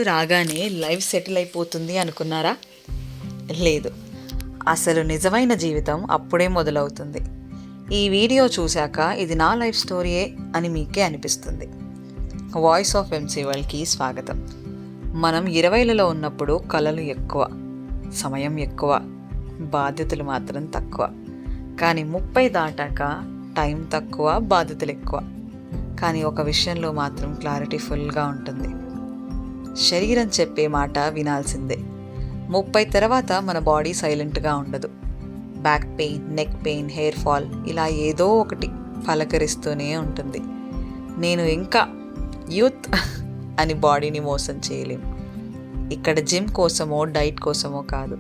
రాగానే life settle అయిపోతుంది అనుకున్నారా? లేదు, అసలు నిజమైన జీవితం అప్పుడే మొదలవుతుంది. ఈ వీడియో చూశాక ఇది నా లైఫ్ స్టోరీయే అని మీకే అనిపిస్తుంది. వాయిస్ ఆఫ్ ఎంసీ వరల్డ్కి స్వాగతం. మనం 20లలో ఉన్నప్పుడు కలలు ఎక్కువ, సమయం ఎక్కువ, బాధ్యతలు మాత్రం తక్కువ. కానీ 30 దాటాక టైం తక్కువ, బాధ్యతలు ఎక్కువ. కానీ ఒక విషయంలో మాత్రం క్లారిటీ ఫుల్గా ఉంటుంది. శరీరం చెప్పే మాట వినాల్సిందే. 30 తర్వాత మన బాడీ సైలెంట్గా ఉండదు. Back pain, neck pain, hair fall ఇలా ఏదో ఒకటి పలకరిస్తూనే ఉంటుంది. నేను ఇంకా యూత్ అని బాడీని మోసం చేయలేం. ఇక్కడ జిమ్ కోసమో డైట్ కోసమో కాదు,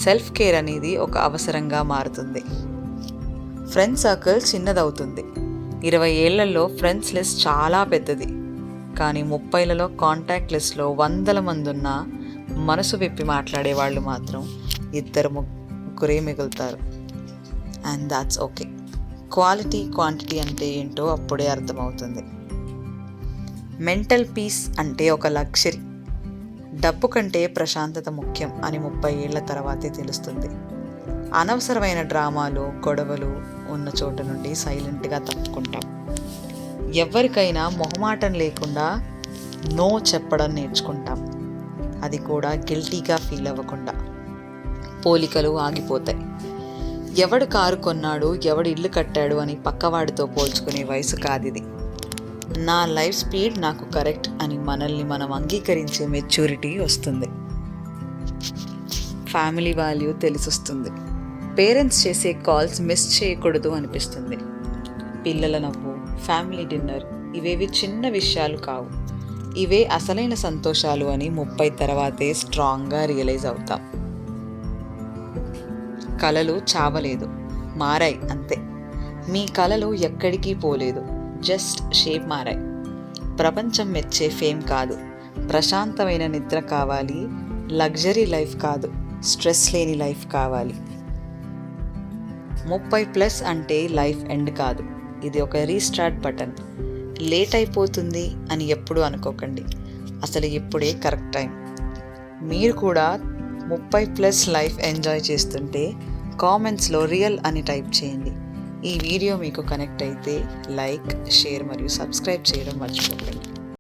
సెల్ఫ్ కేర్ అనేది ఒక అవసరంగా మారుతుంది. Friend circle చిన్నదవుతుంది. 20 ఏళ్లలో ఫ్రెండ్స్ లిస్ట్ చాలా పెద్దది. కానీ 30లలో కాంటాక్ట్ లిస్ట్లో 100 మంది ఉన్నా మనసు విప్పి మాట్లాడే వాళ్ళు మాత్రం 2-3 మిగులుతారు. And that's okay. Quality quantity అంటే ఏంటో అప్పుడే అర్థమవుతుంది. మెంటల్ పీస్ అంటే ఒక లగ్జరీ. డబ్బు కంటే ప్రశాంతత ముఖ్యం అని 30 ఏళ్ల తర్వాతే తెలుస్తుంది. అనవసరమైన డ్రామాలు, గొడవలు ఉన్న చోట నుండి సైలెంట్గా తప్పుకుంటాం. ఎవరికైనా మొహమాటం లేకుండా నో చెప్పడం నేర్చుకుంటాం. అది కూడా గిల్టీగా ఫీల్ అవ్వకుండా. పోలికలు ఆగిపోతాయి. ఎవడు కారు కొన్నాడు, ఎవడు ఇల్లు కట్టాడు అని పక్కవాడితో పోల్చుకునే వయసు కాదిది. నా లైఫ్ స్పీడ్ నాకు కరెక్ట్ అని మనల్ని మనం అంగీకరించే మెచ్యూరిటీ వస్తుంది. ఫ్యామిలీ వాల్యూ తెలిసొస్తుంది. పేరెంట్స్ చేసే కాల్స్ మిస్ చేయకూడదు అనిపిస్తుంది. పిల్లల నవ్వు, ఫ్యామిలీ డిన్నర్ ఇవేవి చిన్న విషయాలు కావు. ఇవే అసలైన సంతోషాలు అని 30 తర్వాతే స్ట్రాంగ్గా రియలైజ్ అవుతాం. కలలు చావలేదు, మారాయి అంతే. మీ కలలు ఎక్కడికి పోలేదు, జస్ట్ షేప్ మారాయి. ప్రపంచం మెచ్చే ఫేమ్ కాదు, ప్రశాంతమైన నిద్ర కావాలి. లగ్జరీ లైఫ్ కాదు, స్ట్రెస్ లేని లైఫ్ కావాలి. 30+ అంటే లైఫ్ ఎండ్ కాదు, ఇది ఒక రీస్టార్ట్ బటన్. లేట్ అయిపోతుంది అని ఎప్పుడూ అనుకోకండి. అసలు ఇప్పుడే కరెక్ట్ టైం. మీరు కూడా 30+ లైఫ్ ఎంజాయ్ చేస్తుంటే కామెంట్స్లో రియల్ అని టైప్ చేయండి. ఈ వీడియో మీకు కనెక్ట్ అయితే లైక్, షేర్ మరియు సబ్స్క్రైబ్ చేయడం మర్చిపోకండి.